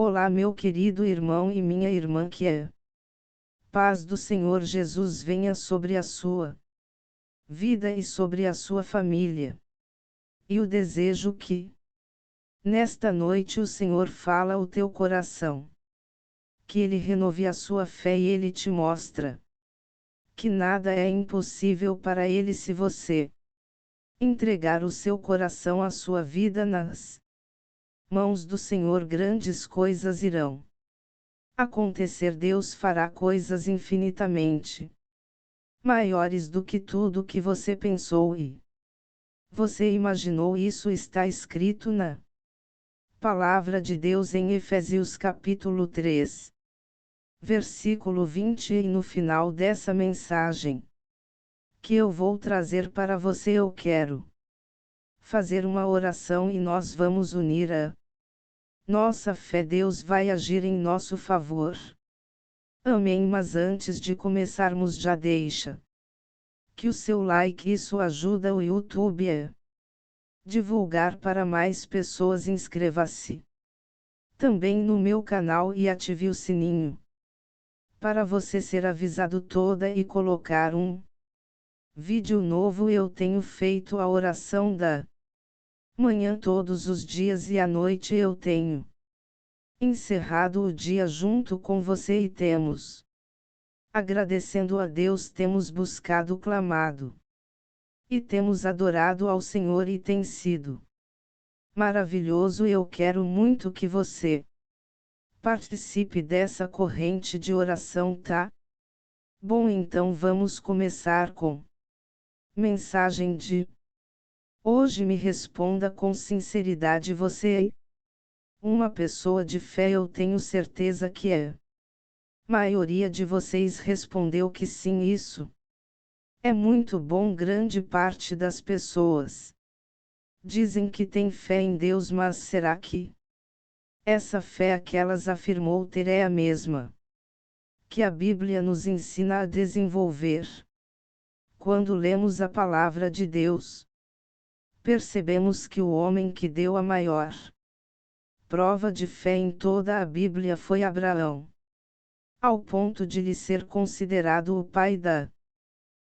Olá, meu querido irmão e minha irmã que é. Paz do Senhor Jesus venha sobre a sua vida e sobre a sua família. E o desejo que, nesta noite o Senhor fala ao teu coração. Que Ele renove a sua fé e Ele te mostra que nada é impossível para Ele se você entregar o seu coração à sua vida nas mãos do Senhor. Grandes coisas irão acontecer. Deus fará coisas infinitamente maiores do que tudo que você pensou e você imaginou. Isso está escrito na Palavra de Deus em Efésios capítulo 3, versículo 20, e no final dessa mensagem que eu vou trazer para você eu quero fazer uma oração e nós vamos unir a nossa fé. Deus vai agir em nosso favor. Amém. Mas antes de começarmos, já deixa que o seu like, isso ajuda o YouTube a divulgar para mais pessoas. Inscreva-se também no meu canal e ative o sininho para você ser avisado toda e colocar um vídeo novo. Eu tenho feito a oração da manhã todos os dias e à noite eu tenho encerrado o dia junto com você e temos agradecendo a Deus, temos buscado, clamado e temos adorado ao Senhor e tem sido maravilhoso. Eu quero muito que você participe dessa corrente de oração, tá? Bom, então vamos começar com mensagem de hoje. Me responda com sinceridade: você é uma pessoa de fé? Eu tenho certeza que é. Maioria de vocês respondeu que sim. Isso é muito bom. Grande parte das pessoas dizem que têm fé em Deus, mas será que essa fé que elas afirmou ter é a mesma que a Bíblia nos ensina a desenvolver? Quando lemos a palavra de Deus, percebemos que o homem que deu a maior prova de fé em toda a Bíblia foi Abraão, ao ponto de lhe ser considerado o pai da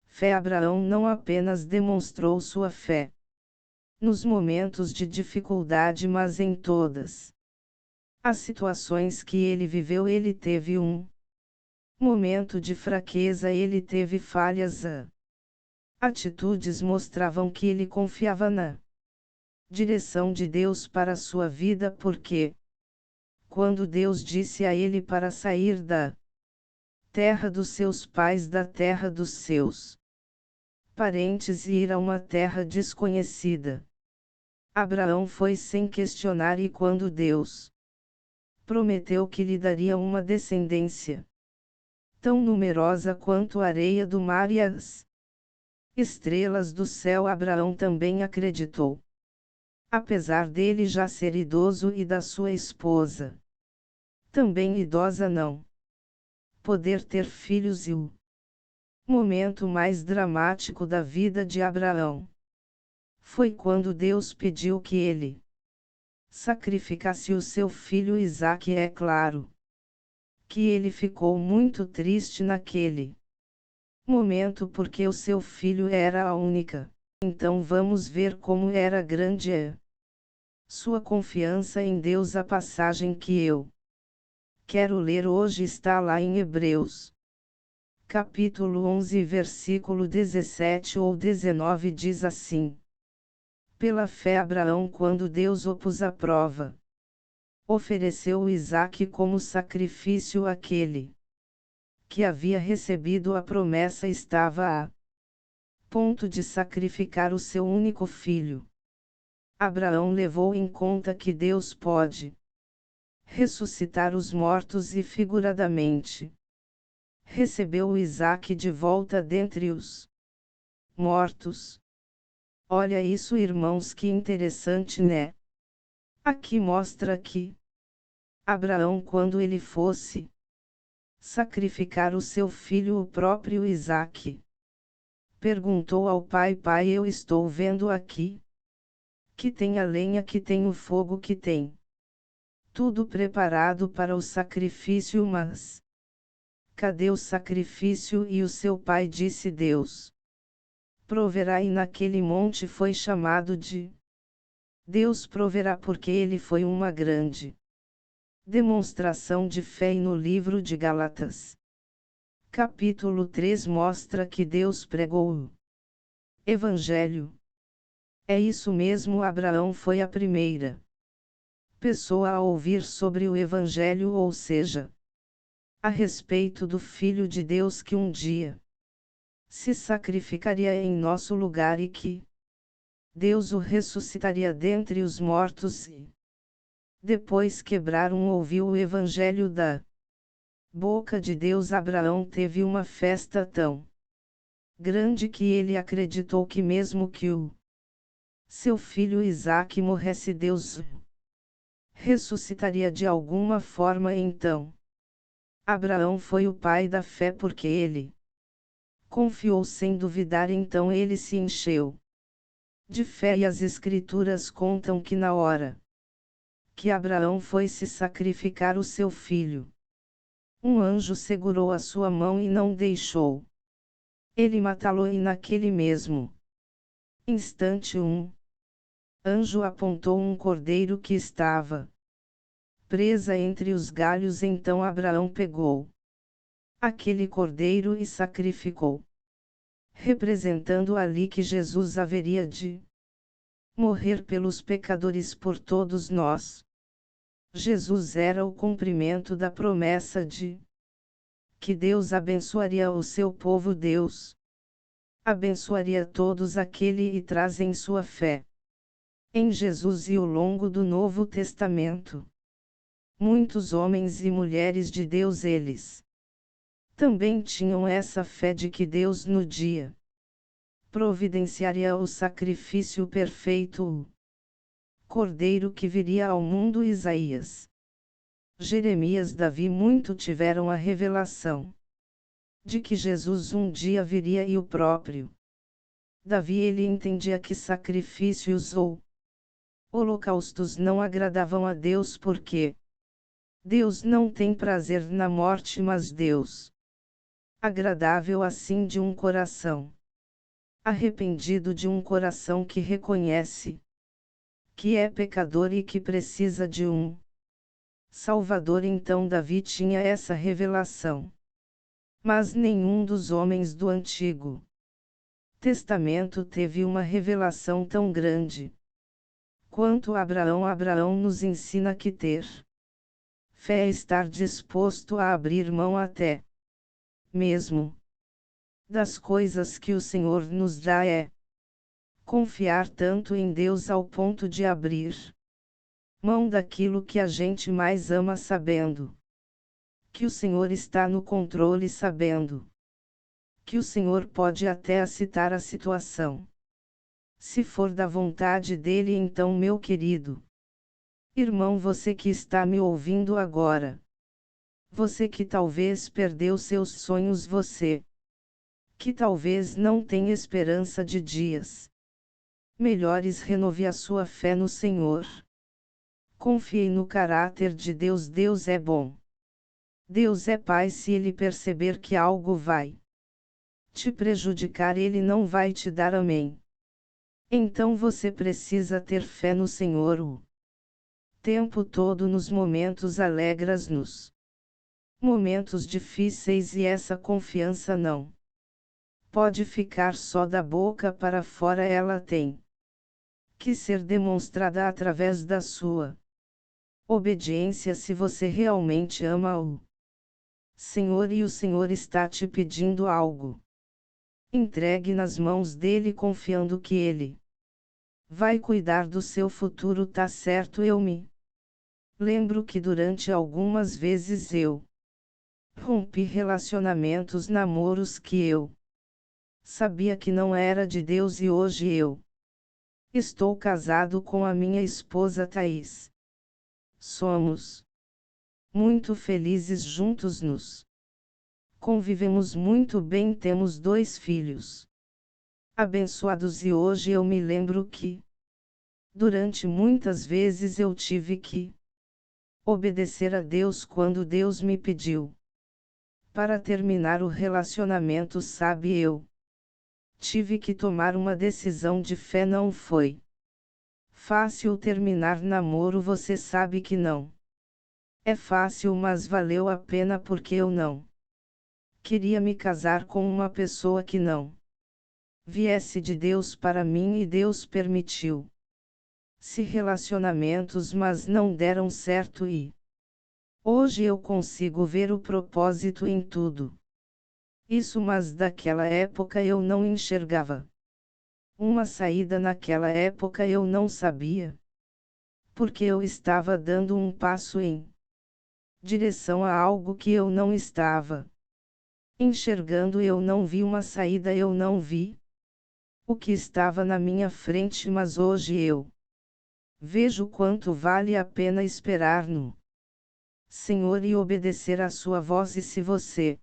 fé. Abraão não apenas demonstrou sua fé nos momentos de dificuldade, mas em todas as situações que ele viveu. Ele teve um momento de fraqueza, ele teve falhas. Atitudes mostravam que ele confiava na direção de Deus para sua vida, porque quando Deus disse a ele para sair da terra dos seus pais, da terra dos seus parentes, e ir a uma terra desconhecida, Abraão foi sem questionar. E quando Deus prometeu que lhe daria uma descendência tão numerosa quanto a areia do mar e as estrelas do céu, Abraão também acreditou. Apesar dele já ser idoso e da sua esposa também idosa não poder ter filhos, e o momento mais dramático da vida de Abraão foi quando Deus pediu que ele sacrificasse o seu filho Isaque. É claro que ele ficou muito triste naquele momento, porque o seu filho era a única. Então vamos ver como era grande sua confiança em Deus. A passagem que eu quero ler hoje está lá em Hebreus, capítulo 11, versículo 17 ou 19, diz assim: pela fé Abraão, quando Deus o pôs à prova, ofereceu Isaque como sacrifício. Aquele que havia recebido a promessa estava a ponto de sacrificar o seu único filho. Abraão levou em conta que Deus pode ressuscitar os mortos e, figuradamente, recebeu Isaque de volta dentre os mortos. Olha isso, irmãos, que interessante, né? Aqui mostra que Abraão, quando ele fosse sacrificar o seu filho, o próprio Isaque, perguntou ao pai: pai, eu estou vendo aqui que tem a lenha, que tem o fogo, que tem tudo preparado para o sacrifício, mas cadê o sacrifício? E o seu pai disse: Deus proverá, e naquele monte foi chamado de Deus proverá, porque ele foi uma grande demonstração de fé. E no livro de Gálatas, capítulo 3, mostra que Deus pregou o Evangelho. É isso mesmo, Abraão foi a primeira pessoa a ouvir sobre o Evangelho, ou seja, a respeito do Filho de Deus que um dia se sacrificaria em nosso lugar e que Deus o ressuscitaria dentre os mortos. E depois que Abraão ouviu o Evangelho da boca de Deus, Abraão teve uma festa tão grande que ele acreditou que mesmo que o seu filho Isaque morresse, Deus ressuscitaria de alguma forma. Então, Abraão foi o pai da fé porque ele confiou sem duvidar. Então ele se encheu de fé, e as Escrituras contam que na hora que Abraão foi se sacrificar o seu filho, um anjo segurou a sua mão e não deixou ele matá-lo, e naquele mesmo instante um anjo apontou um cordeiro que estava presa entre os galhos. Então Abraão pegou aquele cordeiro e sacrificou, representando ali que Jesus haveria de morrer pelos pecadores por todos nós. Jesus era o cumprimento da promessa de que Deus abençoaria o seu povo. Deus abençoaria todos aqueles que trazem sua fé em Jesus. E ao longo do Novo Testamento, muitos homens e mulheres de Deus, eles também tinham essa fé de que Deus no dia providenciaria o sacrifício perfeito, o cordeiro que viria ao mundo. Isaías, Jeremias, Davi, muito tiveram a revelação de que Jesus um dia viria, e o próprio Davi, ele entendia que sacrifícios ou holocaustos não agradavam a Deus, porque Deus não tem prazer na morte, mas Deus agradável assim de um coração arrependido, de um coração que reconhece que é pecador e que precisa de um Salvador. Então Davi tinha essa revelação. Mas nenhum dos homens do Antigo Testamento teve uma revelação tão grande quanto Abraão. Abraão nos ensina que ter fé é estar disposto a abrir mão até mesmo das coisas que o Senhor nos dá, é confiar tanto em Deus ao ponto de abrir mão daquilo que a gente mais ama, sabendo que o Senhor está no controle, sabendo que o Senhor pode até aceitar a situação, se for da vontade dele. Então, meu querido irmão, você que está me ouvindo agora, você que talvez perdeu seus sonhos, você que talvez não tem esperança de dias melhores, renove a sua fé no Senhor. Confie no caráter de Deus. Deus é bom. Deus é Pai. Se Ele perceber que algo vai te prejudicar, Ele não vai te dar. Amém. Então você precisa ter fé no Senhor o tempo todo, nos momentos alegres, nos momentos difíceis, e essa confiança não pode ficar só da boca para fora, ela tem que ser demonstrada através da sua obediência. Se você realmente ama o Senhor e o Senhor está te pedindo algo, entregue nas mãos dele, confiando que ele vai cuidar do seu futuro, tá certo? Eu me lembro que durante algumas vezes eu rompi relacionamentos, namoros que eu sabia que não era de Deus, e hoje eu estou casado com a minha esposa Thaís. Somos muito felizes juntos, nos convivemos muito bem, temos 2 filhos abençoados, e hoje eu me lembro que durante muitas vezes eu tive que Obedecer a Deus quando Deus me pediu. Para terminar o relacionamento, sabe, eu tive que tomar uma decisão de fé, não foi fácil terminar namoro, você sabe que não é fácil, mas valeu a pena porque eu não queria me casar com uma pessoa que não viesse de Deus para mim, e Deus permitiu. Se relacionamentos, mas não deram certo, e hoje eu consigo ver o propósito em tudo isso, mas daquela época eu não enxergava uma saída. Naquela época eu não sabia, porque eu estava dando um passo em direção a algo que eu não estava enxergando. Eu não vi uma saída, eu não vi o que estava na minha frente, mas hoje eu vejo quanto vale a pena esperar no Senhor e obedecer à sua voz. E se você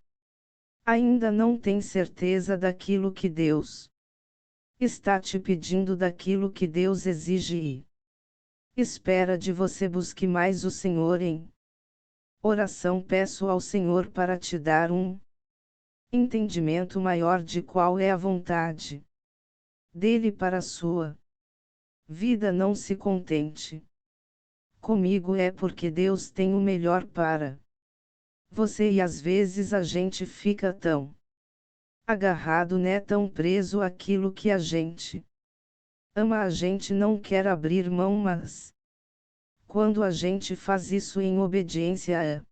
ainda não tem certeza daquilo que Deus está te pedindo, daquilo que Deus exige e espera de você, busque mais o Senhor em oração. Peço ao Senhor para te dar um entendimento maior de qual é a vontade dele para a sua vida. Não se contente comigo, é porque Deus tem o melhor para você, e às vezes a gente fica tão agarrado, né, tão preso àquilo que a gente ama, a gente não quer abrir mão, mas quando a gente faz isso em obediência a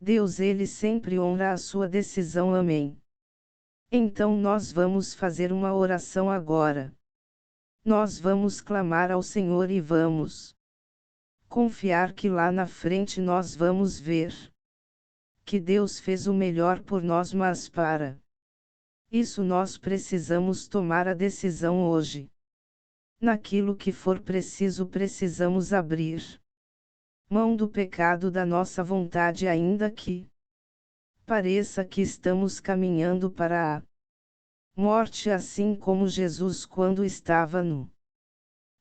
Deus, ele sempre honra a sua decisão. Amém. Então nós vamos fazer uma oração agora. Nós vamos clamar ao Senhor e vamos confiar que lá na frente nós vamos ver que Deus fez o melhor por nós, mas para isso nós precisamos tomar a decisão hoje. Naquilo que for preciso, precisamos abrir mão do pecado, da nossa vontade, ainda que pareça que estamos caminhando para a morte, assim como Jesus quando estava no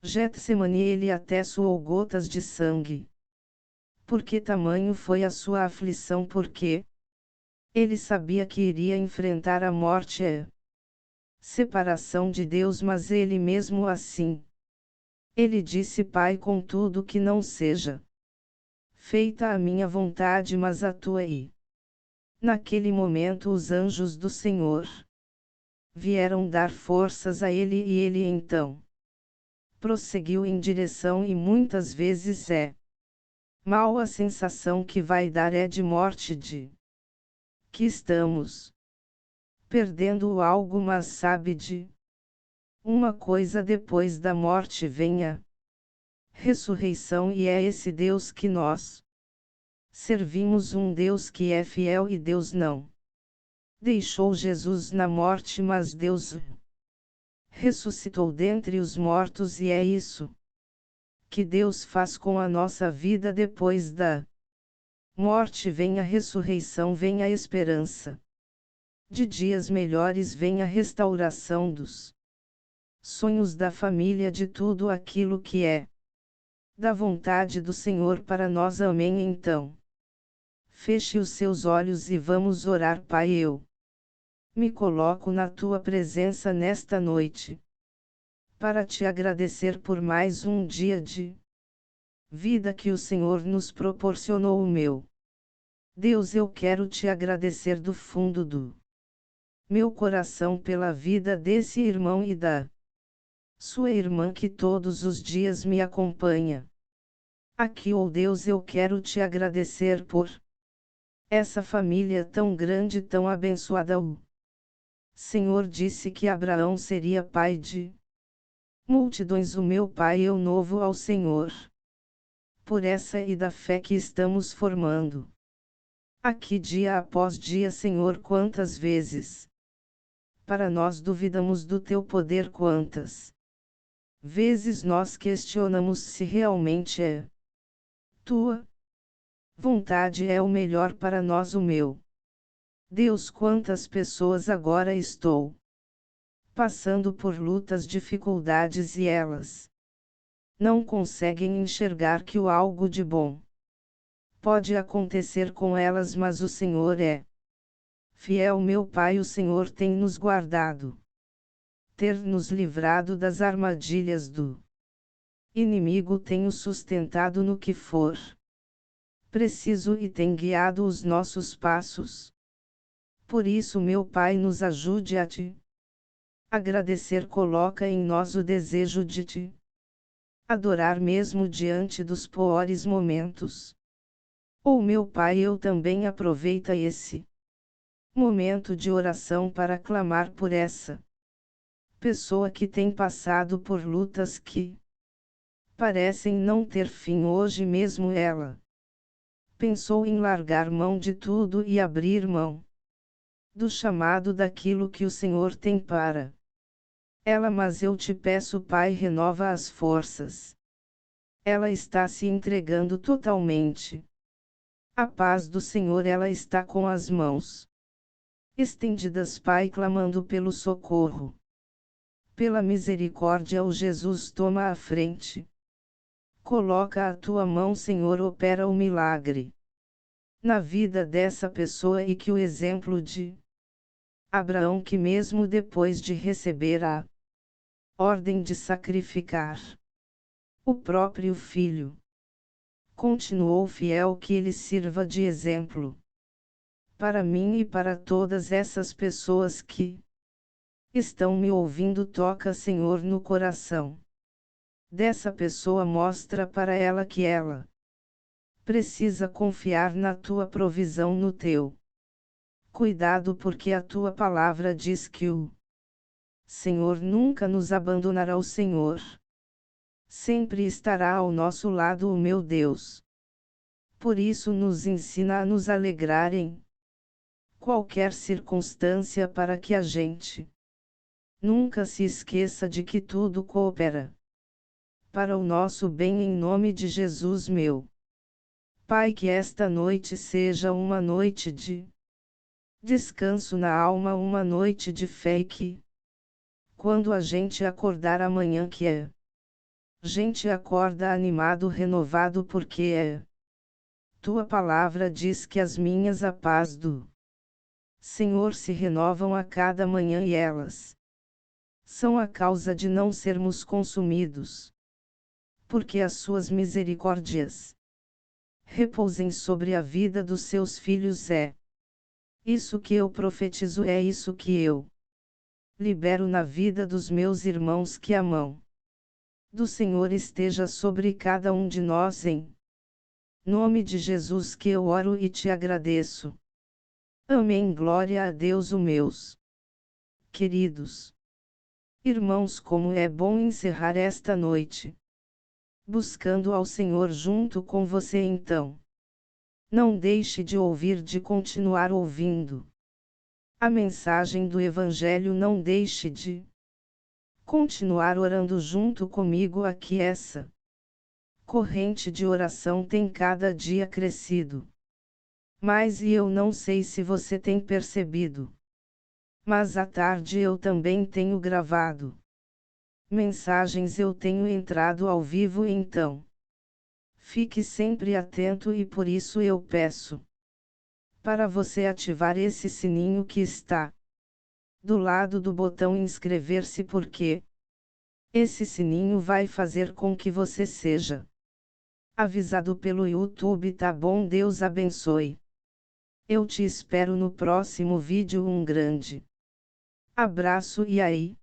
Getsemane, ele até suou gotas de sangue. Porque tamanho foi a sua aflição, porque ele sabia que iria enfrentar a morte e separação de Deus, mas ele mesmo assim, ele disse: Pai, contudo que não seja feita a minha vontade, mas a tua. E naquele momento os anjos do Senhor vieram dar forças a ele, e ele então prosseguiu em direção, e muitas vezes é mal a sensação que vai dar é de morte, de que estamos perdendo algo, mas sabe de uma coisa: depois da morte vem a ressurreição, e é esse Deus que nós servimos, um Deus que é fiel, e Deus não deixou Jesus na morte, mas Deus ressuscitou dentre os mortos, e é isso que Deus faz com a nossa vida. Depois da morte vem a ressurreição, vem a esperança de dias melhores, vem a restauração dos sonhos da família, de tudo aquilo que é da vontade do Senhor para nós. Amém. Então, feche os seus olhos e vamos orar. Pai, eu me coloco na tua presença nesta noite para te agradecer por mais um dia de vida que o Senhor nos proporcionou. Meu Deus, eu quero te agradecer do fundo do meu coração pela vida desse irmão e da sua irmã que todos os dias me acompanha aqui. Oh Deus, eu quero te agradecer por essa família tão grande, tão abençoada. O Senhor disse que Abraão seria pai de multidões. O meu pai, eu louvo ao Senhor por essa e da fé que estamos formando aqui dia após dia. Senhor, quantas vezes para nós duvidamos do teu poder, quantas vezes nós questionamos se realmente é tua vontade, é o melhor para nós. O meu Deus, quantas pessoas agora estou passando por lutas, dificuldades, e elas não conseguem enxergar que o algo de bom Pode acontecer com elas, mas o Senhor é fiel. Meu Pai, o Senhor tem nos guardado, ter nos livrado das armadilhas do inimigo, tem o sustentado no que for preciso e tem guiado os nossos passos. Por isso, meu Pai, nos ajude a te agradecer, coloca em nós o desejo de te adorar mesmo diante dos piores momentos. Oh, meu Pai, eu também aproveita esse momento de oração para clamar por essa pessoa que tem passado por lutas que parecem não ter fim. Hoje mesmo ela pensou em largar mão de tudo e abrir mão do chamado, daquilo que o Senhor tem para ela, mas eu te peço, Pai, renova as forças. Ela está se entregando totalmente. A paz do Senhor, ela está com as mãos estendidas, Pai, clamando pelo socorro, pela misericórdia. O Jesus toma a frente. Coloca a tua mão, Senhor, opera o milagre na vida dessa pessoa, e que o exemplo de Abraão, que mesmo depois de receber a ordem de sacrificar o próprio filho, continuou fiel, que ele sirva de exemplo para mim e para todas essas pessoas que estão me ouvindo. Toca, Senhor, no coração dessa pessoa, mostra para ela que ela precisa confiar na tua provisão, no teu cuidado, porque a tua palavra diz que o Senhor nunca nos abandonará. O Senhor sempre estará ao nosso lado, o meu Deus. Por isso, nos ensina a nos alegrar em qualquer circunstância, para que a gente nunca se esqueça de que tudo coopera para o nosso bem, em nome de Jesus, meu Pai. Que esta noite seja uma noite de descanso na alma, uma noite de fé, e que quando a gente acordar amanhã, que a gente acorda animado, renovado, porque tua palavra diz que as minhas a paz do Senhor se renovam a cada manhã, e elas são a causa de não sermos consumidos, porque as suas misericórdias repousem sobre a vida dos seus filhos. É isso que eu profetizo, é isso que eu libero na vida dos meus irmãos. Que a mão do Senhor esteja sobre cada um de nós, em nome de Jesus que eu oro e te agradeço. Amém. Glória a Deus. Os meus queridos irmãos, como é bom encerrar esta noite buscando ao Senhor junto com você. Então, não deixe de ouvir, de continuar ouvindo a mensagem do Evangelho. Não deixe de continuar orando junto comigo aqui. Essa corrente de oração tem cada dia crescido mais, e eu não sei se você tem percebido, mas à tarde eu também tenho gravado mensagens, eu tenho entrado ao vivo. Então, fique sempre atento, e por isso eu peço para você ativar esse sininho que está do lado do botão inscrever-se, porque esse sininho vai fazer com que você seja avisado pelo YouTube, tá bom? Deus abençoe. Eu te espero no próximo vídeo. Um grande abraço, e aí?